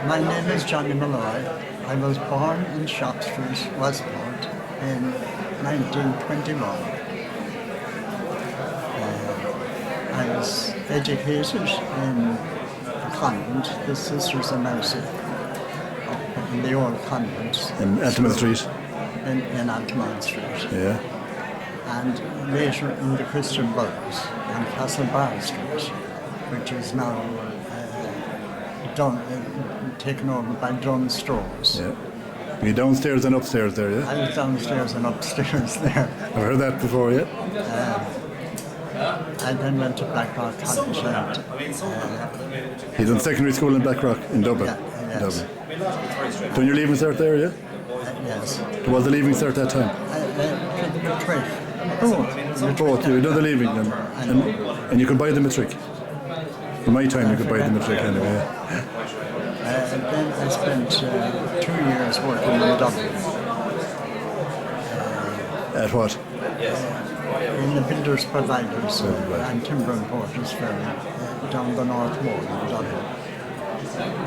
My name is Johnny Mulloy. I was born in Shop Street, Westport in 1921. I was educated in the convent, the Sisters of Mercy, in the old convent. In Altamont Street? In Altamont Street. Yeah. And later in the Christian Brothers on Castlebar Street, which is now taken over by Dunn Stores. Yeah. Were you downstairs and upstairs there, yeah? I was downstairs and upstairs there. I've heard that before, yeah? I then went to Blackrock College. You done secondary school in Blackrock in Dublin? Yeah, yes. Dublin. Done your leaving cert there, yeah? Yes. Was the leaving cert that time? Both. You done the leaving then? And you could buy the matric? In my time you could buy the matric anyway, yeah. Then I spent 2 years working in Dublin. At what? In the Builders Providers and Timber Importers firm down the North Wall in Dublin.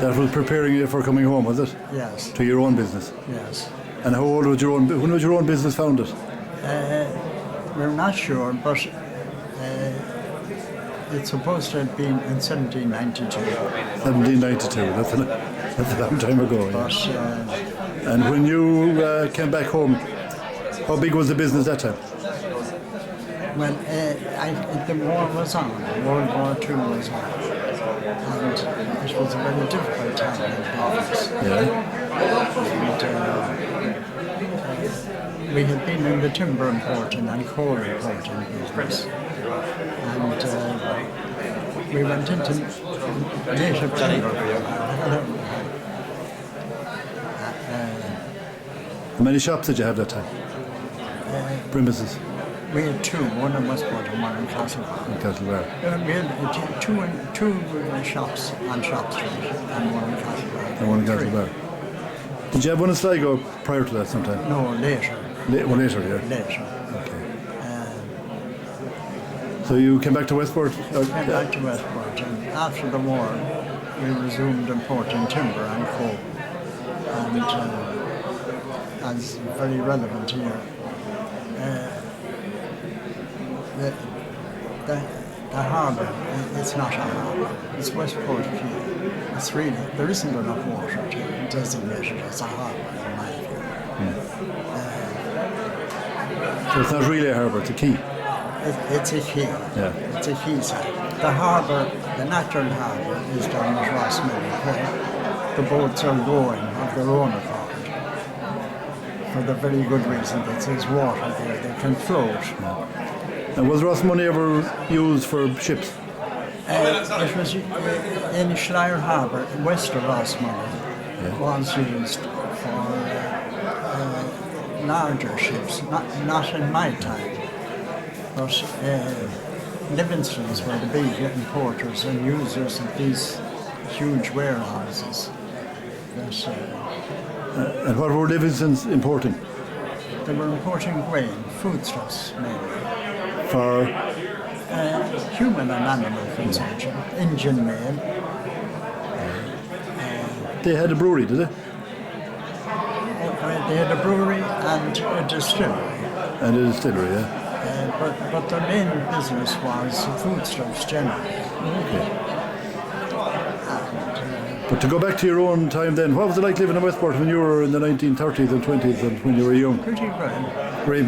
That was preparing you for coming home, was it? Yes. To your own business? Yes. And how old was when was your own business founded? We're not sure, but it's supposed to have been in 1792. 1792, that's a long time ago. Yeah. But, and when you came back home, how big was the business that time? Well, the war was on, World War II was on, and it was a very difficult time in the office. Yeah. And, we had been in the timber importing and coal importing business, and we went into native timber. How many shops did you have that time? Premises? We had two, one in Westport and one in Castlebar. In Castlebar. We had two shops on Shop Street and one in Castlebar. And one in Castlebar. Did you have one in Sligo prior to that sometime? No, later. Later, yeah. Later. Okay. So you came back to Westport? Came back to Westport, and after the war, we resumed importing timber and coal, and that's very relevant here. The harbour, it's not a harbour, it's Westport Quay. It's really, there isn't enough water to designate it as a harbour, in my view. So it's not really a harbour, it's a quay? It's a quay. Yeah. It's a quay site. The harbour, the natural harbour, is down at Rossmilly, where the boats are going of their own accord. For the very good reason that there's water there, they can float. Yeah. And was Rossmoney ever used for ships? It was in Schleier Harbour, west of Rossmoney, was used for larger ships, not in my time, but Livingstones were the big importers and users of these huge warehouses. And what were Livingstones importing? They were importing grain, foodstuffs mainly. For? Human and animal consumption, engine made. They had a brewery, did they? They had a brewery and a distillery. And a distillery, yeah. But their main business was foodstuffs generally. Okay. But to go back to your own time then, what was it like living in Westport when you were in the 1930s and 20s and when you were young? Pretty good. Great.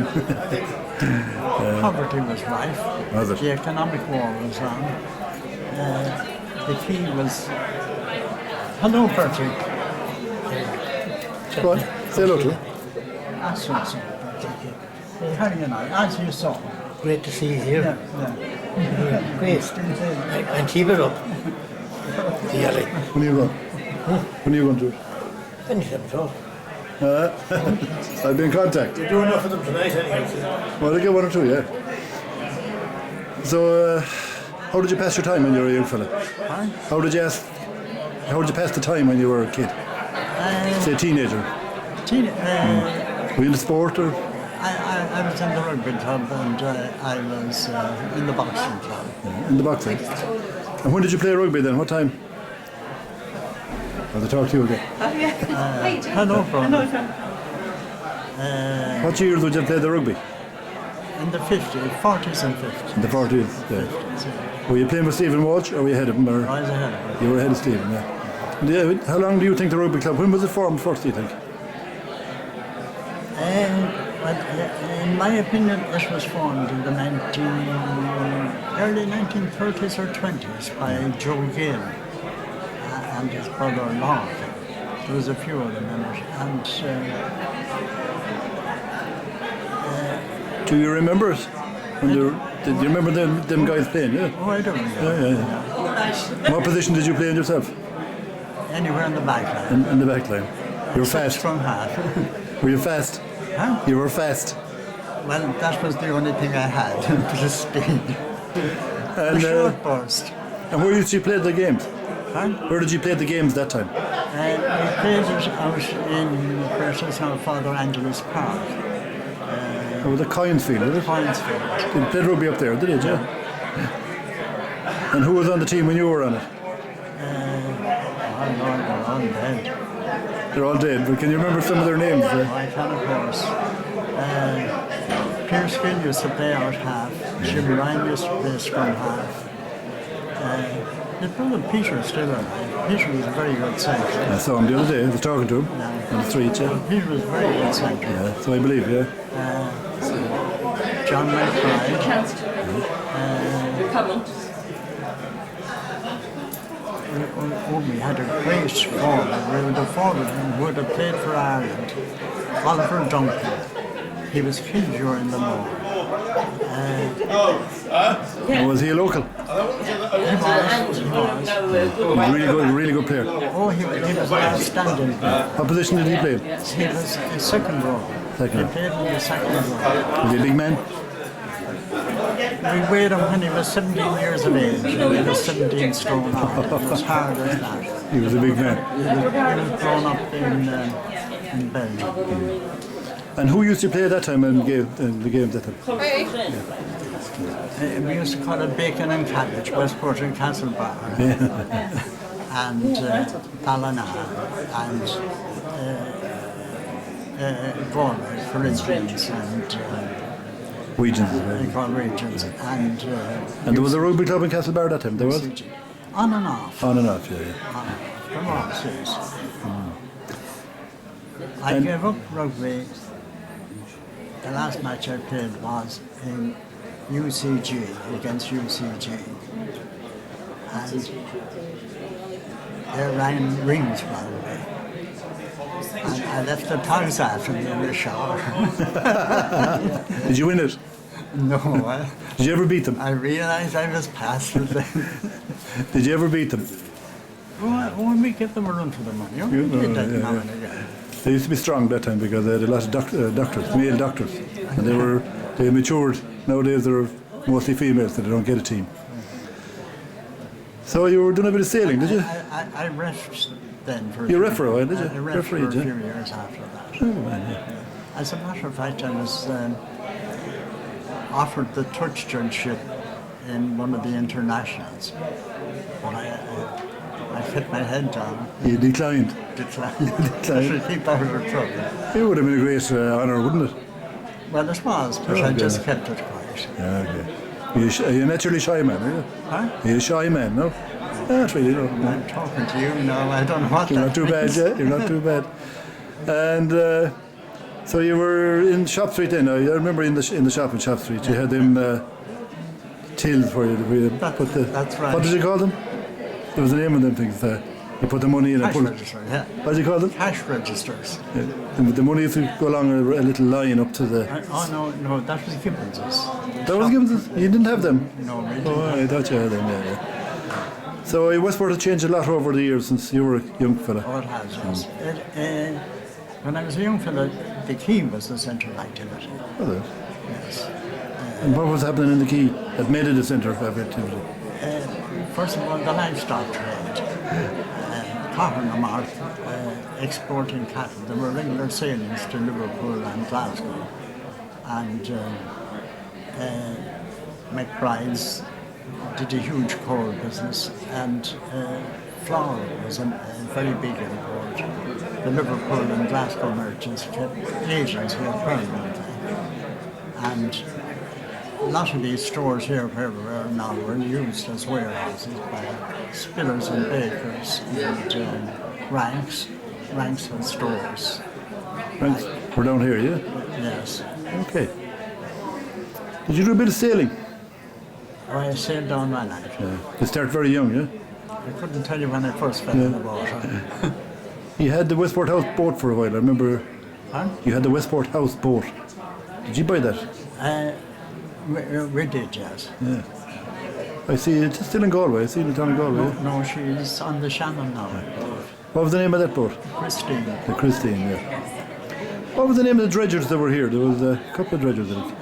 Poverty was rife. Was it? The economic war was on. The key was... Hello, Bertie. Go on, say hello to him. I saw so. Carrying on, as you saw. Great to see you here. Yeah. Great. And keep it up. Really. When are you going? When are you going to it? Finish them, so. I'll be in contact. You do enough of them tonight, anyway. Well, I'll get one or two, yeah. So, how did you pass your time when you were a young fella? Huh? How did you pass the time when you were a kid? Say a teenager. Were you in the sport or? I was in the rugby club and I was in the boxing club. Yeah, in the boxing. And when did you play rugby then? What time? Or they talk to you again? Hello, brother. What years would you play the rugby? In the 40s and 50s. In the 40s, yeah. 50s, yeah. Were you playing with Stephen Walsh or were you ahead of him? Or I was ahead of him. you were ahead of Stephen, yeah. How long do you think the rugby club, when was it formed first, do you think? Well, in my opinion, it was formed in the early 1930s or 20s by Joe Gill and his brother Lord. There was a few of them in it. And Do you remember it? Did you remember them guys playing? Yeah. oh, I don't know. Yeah. What position did you play in yourself? Anywhere in the back line. In the back line. You were fast. From half. Were you fast? Huh? You were fast. Well, that was the only thing I had, the speed. A And, short burst. and where did you play the games? Huh? Where did you play the games that time? We played it out in British Father Angeles Park, Oh, the Coinsfield, was it? Coinsfield. You played rugby up there, did you? Yeah. And who was on the team when you were on it? Oh Lord, they're all dead. They're all dead, but can you remember some of their names? I can, of course. Pierce Gill used to play out half. Jim Ryan used to play scrum half. His brother Peter is still alive. Peter was a very good centre. I saw him the other day, I was talking to him on the street, yeah. Peter was a very good centre. Yeah, so I believe, yeah. John McBride. We had a great forward. We were the forward who would have played for Ireland. Oliver Duncan. He was killed during the war. Was he a local? He was. Really good player. Oh, he was an outstanding player. What position did he play? He was the second row. Second He row. played in the second row. Was he a big man? We weighed him when he was 17 years of age. He was 17 stone hard. It was hard as that. He was a big man. He was grown up in Belgium. And who used to play at that time in the games that time? We used to call it bacon and cabbage, Westport and Castlebar, and Ballina, and Galway, for instance, and Regions. Regions, and And there was a rugby club in Castlebar that time, there was? on and off. On and off, yeah. From us, yes. I gave up rugby. The last match I played was in UCG, against UCG. And they ran rings by the way. And I left the tongues after me in the shower. Did you win it? No, Did you ever beat them? I realised I was past it then. Did you ever beat them? When we give them a run for the money, we did that now and again. They used to be strong that time because they had a lot of doctors, male doctors, and they matured. Nowadays they're mostly females, so they don't get a team. So you were doing a bit of sailing, did you? I refed then for You ref for a while, did you? I refed for a Refereed, yeah. few years after that. Oh, man, yeah. As a matter of fact, I was offered the touch judgeship in one of the internationals, but I hit my head down. You declined. Declined. I should keep out of trouble. It would have been a great honour, wouldn't it? Well, it was, but I just kept it quiet. Yeah, okay. Are you a naturally shy man, are you? Huh? Are you a shy man, no? That's really no. I'm talking to you now. I don't know what You're that not too bad, means. yeah? You're not too bad. And so you were in Shop Street then. I remember in the shop in Shop Street, you had them tills for you. Put the, That's right. What did you call them? There was a name of them things. You put the money in and Cash pull it. register, yeah. What did you call them? Cash registers. Yeah. And the money used to go along a little line up to the. No, that was Gibbons's. That was Gibbons. You didn't have them. No, we didn't. Oh, I thought you had them. Yeah. So Westport has changed a lot over the years since you were a young fella. Oh, it has, yes. When I was a young fellow, the key was the centre of activity. Was it? Yes. And what was happening in the quay that made it a centre of activity? First of all, the livestock trade. Cotton and Mark exporting cattle. There were regular sailings to Liverpool and Glasgow. And McBride's did a huge coal business. And flour was a very big import. The Liverpool and Glasgow merchants kept agents here permanently. And a lot of these stores here where we are now were used as warehouses by spillers and bakers and ranks of stores. Right. We're down here, yeah? Yes. Okay. Did you do a bit of sailing? Oh, I sailed down my life. Yeah. You start very young, yeah? I couldn't tell you when I first fell in the water. You had the Westport House boat for a while. I remember Huh? you had the Westport House boat. Did you buy that? We did, yes. Yeah. I see it's still in Galway. I see it down in Galway. No, she's on the Shannon now. What was the name of that boat? Christine. The Christine, yeah. What was the name of the dredgers that were here? There was a couple of dredgers in it.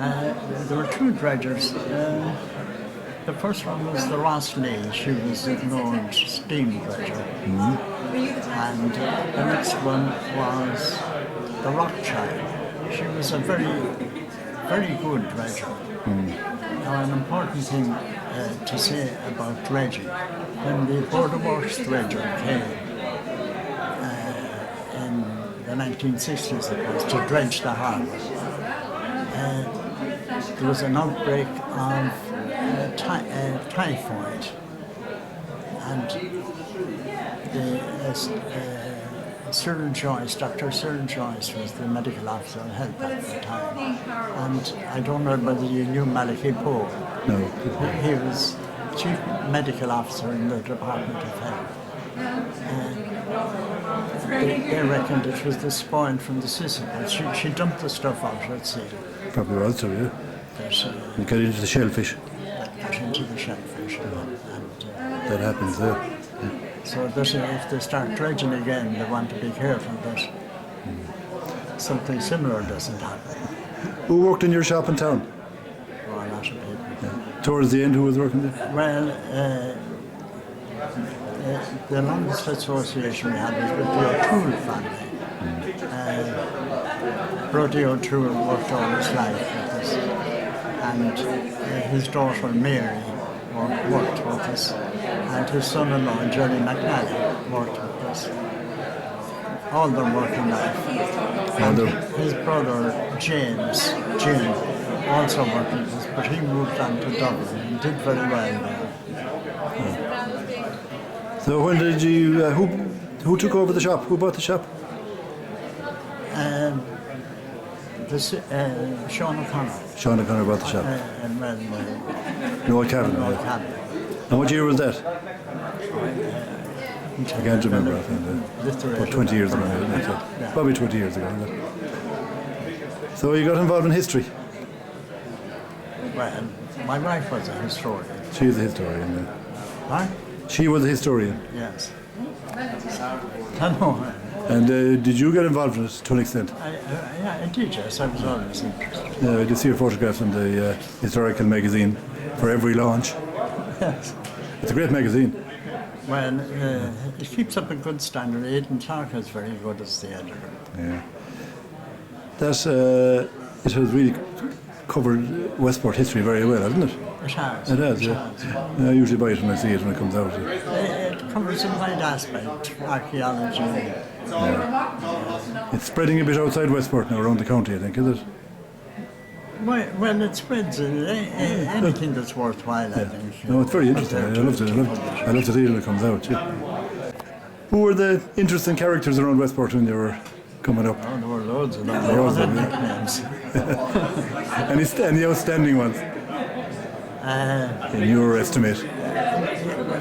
There were two dredgers. The first one was the Ross Lee. She was an old steam dredger. And the next one was the Rothschild. She was a very, very good dredger. Now, an important thing to say about dredging, when the Board of Works dredger came in the 1960s, it was to dredge the harbour, there was an outbreak of typhoid, and Dr. Cyril Joyce was the medical officer of health at the time. And I don't know whether you knew Malachi Poe. No. He was chief medical officer in the Department of Health. They reckoned it was the spoil from the Sisyphus. She dumped the stuff out at sea. Probably was too, yeah. You got into the shellfish. Got into the shellfish. That happens there. So if they start dredging again, they want to be careful that something similar doesn't happen. Who worked in your shop in town? Oh, a lot of people. Yeah. Towards the end, who was working there? Well, the longest association we had was with the O'Toole family. Brodie O'Toole worked all his life with us, and his daughter Mary worked with us, and his son-in-law Jerry McNally worked with us. All their working life. And his brother James, Jim, also worked with us, but he moved on to Dublin and did very well there. So when did you? Who took over the shop? Who bought the shop? Sean O'Connor. Sean O'Connor bought the shop. Noel Cavan. And what year was that? I can't remember. I think about 20 years ago. Yeah. Probably 20 years ago. Yeah. So you got involved in history? Well, my wife was a historian. She is a historian. Yeah. Huh? She was a historian. Yes. I know. And did you get involved in it to an extent? Yeah, I did, yes. I was always interested. Yeah, I did see your photographs in the historical magazine for every launch. Yes. It's a great magazine. Well, it keeps up a good standard. Aidan Clark is very good as the editor. Yeah. That's, it has really covered Westport history very well, hasn't it? It has. It has, yeah. I usually buy it when I see it when it comes out. It covers a wide aspect, archaeology. Yeah. It's spreading a bit outside Westport now, around the county, I think, is it? Well, it spreads anything that's worthwhile, I think. No, it's very interesting. I love to see it when it comes out. Yeah. Who were the interesting characters around Westport when you were coming up? Oh, there were loads of them. They all had nicknames. Any outstanding ones? In your estimate?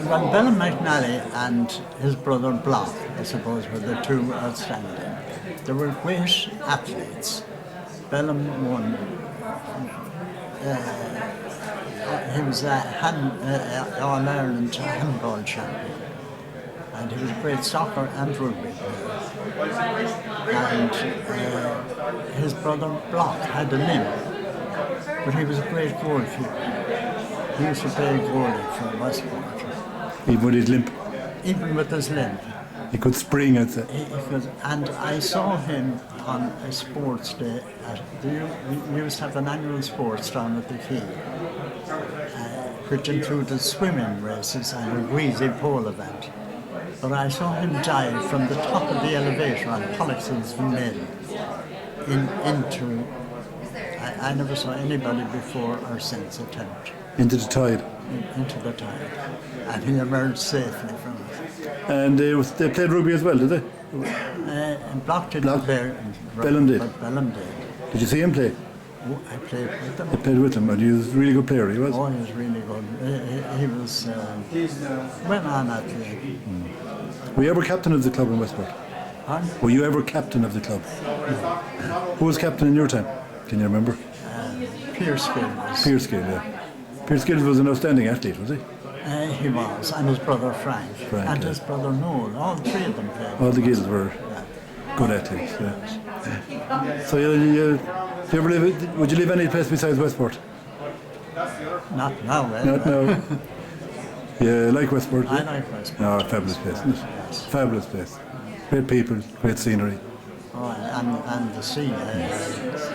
Well, Bella McNally and his brother Block, I suppose, were the two outstanding. They were great athletes. Bellum won. He was All-Ireland handball champion, and he was a great soccer and rugby player. And his brother Block had a limp, but he was a great goalkeeper. He used to play goalie for Westport. Even with his limp? Even with his limp. He could spring, I'd say. And I saw him on a sports day. We used to have an annual sports down at the Quay, which included swimming races and a greasy pole event. But I saw him dive from the top of the elevator on Pollockson's Mill into. I never saw anybody before or since attempt Into the tide. into the tide, and he emerged safely from it. And they played rugby as well, did they? And blocked it Blocked? there. Bellum did. But Bellum did. Did you see him play? Oh, I played with them. They played with him, and he was a really good player, he was. Oh, he was really good. He was well on athlete. Were you ever captain of the club in Westport? Huh? Were you ever captain of the club? Who was captain in your time? Can you remember? Pierce Gill was. Pierce Gill, yeah. Pierce Gill was an outstanding athlete, was he? He was, and his brother Frank, Frank, and yeah. his brother Noel. All three of them played. All the Gills were good athletes, yeah. So you ever live, would you live any place besides Westport? Not now, eh? Not now. Yeah, like Westport. I like Westport. No, fabulous place, isn't it? Fabulous place. Great people, great scenery. Oh, and the sea.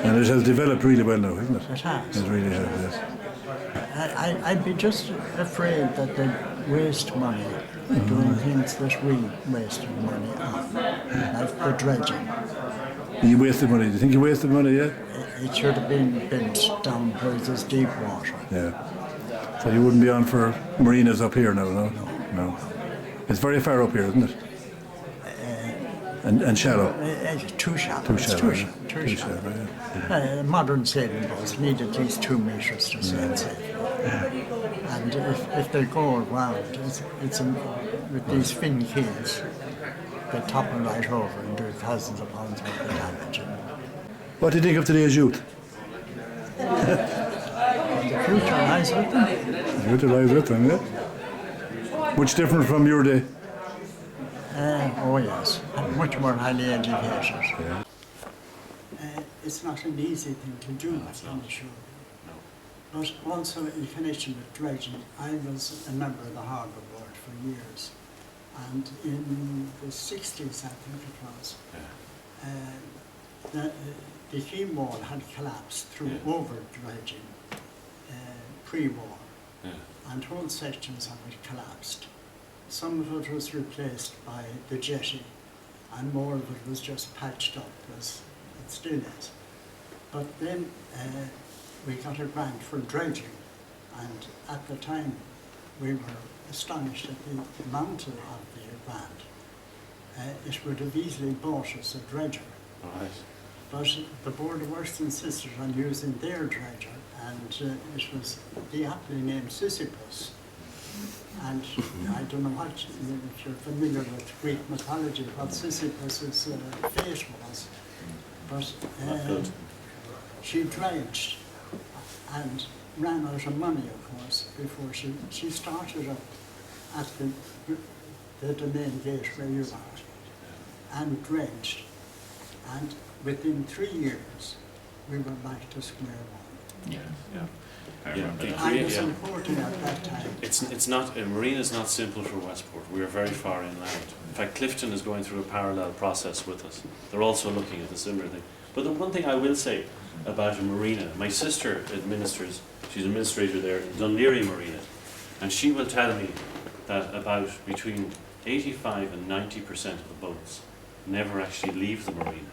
And it has developed really well now, isn't it? It has. It really has, yes. I'd be just afraid that they waste money doing things that we wasted money on, like the dredging. You wasted money. Do you think you wasted money, yeah? It should have been built down where there's deep water. Yeah. So you wouldn't be on for marinas up here now, no? No. It's very far up here, isn't it? And shallow. It's too shallow. Too It's shallow. too shallow. Yeah. Modern sailing boats need at least 2 metres to sail safely. And if they go around, with these fin keels, they topple right over and do thousands of pounds worth of damage. What do you think of today's youth? The future lies with them. Youth lies with them, yeah? Much different from your day. Oh yes, and much more highly educated. Yeah. It's not an easy thing to do, I'm sure. But also in connection with dredging, I was a member of the Harbour Board for years. And in the 60s, I think it was, the quay wall had collapsed through over-dredging pre-war, and whole sections of it collapsed. Some of it was replaced by the jetty, and more of it was just patched up, as it still is. But then we got a grant for dredging, and at the time we were astonished at the amount of the grant. It would have easily bought us a dredger. Right. But the Board of Works insisted on using their dredger, and it was the aptly named Sisyphus. And I don't know what, if you're familiar with Greek mythology, what Sisyphus' fate was. But she dredged and ran out of money, of course, before she started up at the main gate where you are, and dredged. And within 3 years, we were back to square one. Yeah, yeah. Yeah, I was importing at that time. it's not, a marina is not simple for Westport. We are very far inland. In fact, Clifton is going through a parallel process with us. They're also looking at the similar thing. But the one thing I will say about a marina, my sister administers, she's administrator there in Dunleary Marina, and she will tell me that about between 85 and 90% of the boats never actually leave the marina.